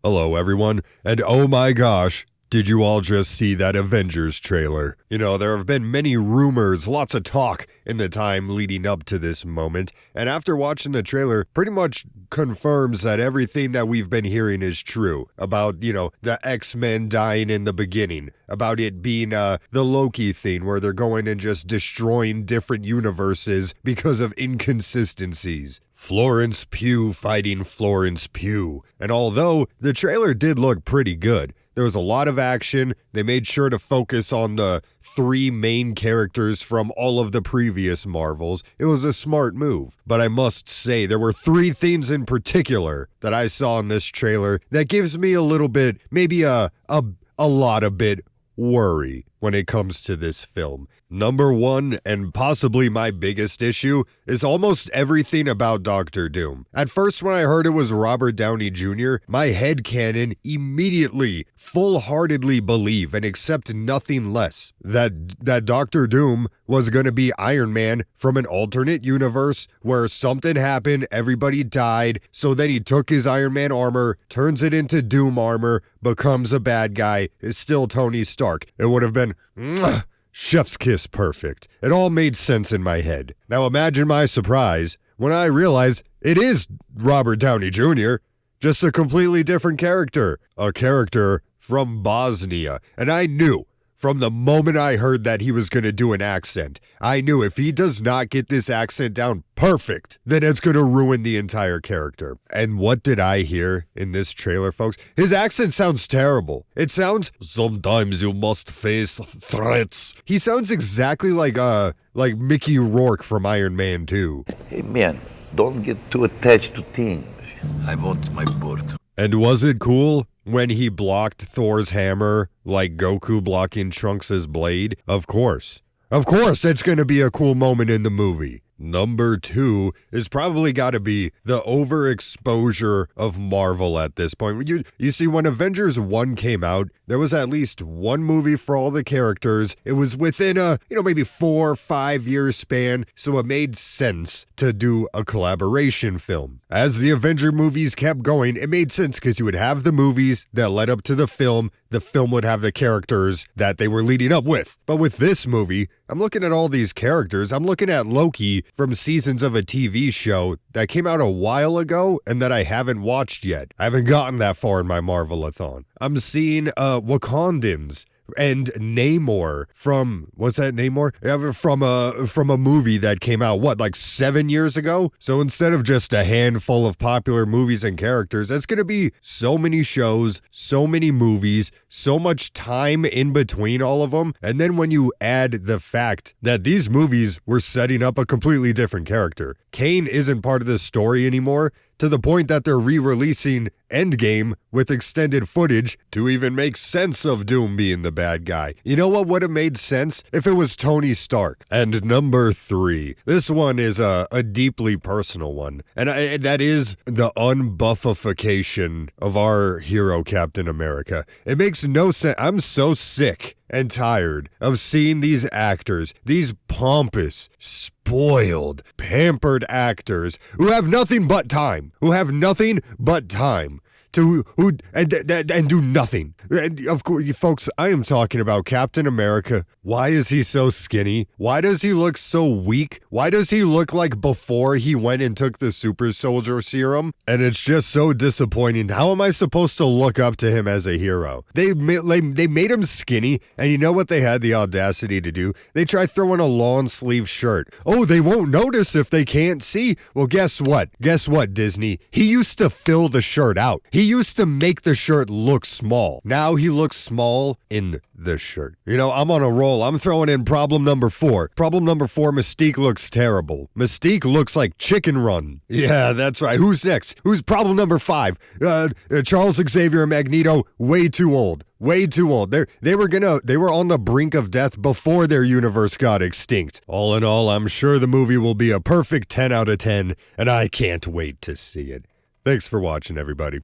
Hello, everyone, and oh my gosh, did you all just see that Avengers trailer? You know, there have been many rumors, lots of talk in the time leading up to this moment, and after watching the trailer, pretty much confirms that everything that we've been hearing is true about, the X-Men dying in the beginning, about it being the Loki thing where they're going and just destroying different universes because of inconsistencies. Florence Pugh fighting Florence Pugh. And although the trailer did look pretty good, there was a lot of action. They made sure to focus on the three main characters from all of the previous Marvels. It was a smart move. But I must say, there were three things in particular that I saw in this trailer that gives me a little bit, maybe a lot of bit worry when it comes to this film. Number one, and possibly my biggest issue, is almost everything about Doctor Doom. At first, when I heard it was Robert Downey Jr., my headcanon immediately, full-heartedly believe and accept nothing less that Doctor Doom was going to be Iron Man from an alternate universe where something happened, everybody died, so then he took his Iron Man armor, turns it into Doom armor, becomes a bad guy, is still Tony Stark. It would have been chef's kiss perfect. It all made sense in my head. Now imagine my surprise when I realized it is Robert Downey Jr., just a completely different character. A character from Bosnia. And I knew from the moment I heard that he was going to do an accent, I knew if he does not get this accent down perfect, then it's going to ruin the entire character. And what did I hear in this trailer, folks? His accent sounds terrible. It sounds, sometimes you must face threats. He sounds exactly like Mickey Rourke from Iron Man 2. Hey man, don't get too attached to things. I want my bird. And was it cool when he blocked Thor's hammer like Goku blocking Trunks' blade? Of course. Of course it's going to be a cool moment in the movie. Number two is probably got to be the overexposure of Marvel at this point. You see, when Avengers 1 came out, there was at least one movie for all the characters. It was within a, maybe 4 or 5 year span, so it made sense to do a collaboration film. As the Avenger movies kept going, it made sense because you would have the movies that led up to the film would have the characters that they were leading up with. But with this movie, I'm looking at all these characters. I'm looking at Loki from seasons of a TV show that came out a while ago and that I haven't watched yet. I haven't gotten that far in my Marvel-a-thon. I'm seeing Wakandans and Namor from, what's that, Namor? From a movie that came out, 7 years ago? So instead of just a handful of popular movies and characters, it's going to be so many shows, so many movies, so much time in between all of them. And then when you add the fact that these movies were setting up a completely different character. Kane isn't part of the story anymore, to the point that they're re-releasing Endgame with extended footage to even make sense of Doom being the bad guy. You know what would have made sense? If it was Tony Stark. And number three, this one is a deeply personal one, and that is the unbuffification of our hero Captain America. It makes no sense. I'm so sick and tired of seeing these actors, these pompous, spoiled, pampered actors who have nothing but time, to do nothing. And of course, folks, I am talking about Captain America. Why is he so skinny? Why does he look so weak? Why does he look like before he went and took the super soldier serum? And it's just so disappointing. How am I supposed to look up to him as a hero? They made him skinny, and you know what they had the audacity to do? They tried throwing a long sleeve shirt. Oh, they won't notice if they can't see. Well, guess what? Disney? He used to fill the shirt out. He used to make the shirt look small. Now he looks small in the shirt. I'm on a roll. I'm throwing in problem number 4. Problem number 4, Mystique looks terrible. Mystique looks like Chicken Run. Yeah, that's right. Who's next? Who's problem number 5? Charles Xavier and Magneto, way too old. Way too old. They were on the brink of death before their universe got extinct. All in all, I'm sure the movie will be a perfect 10 out of 10, and I can't wait to see it. Thanks for watching, everybody.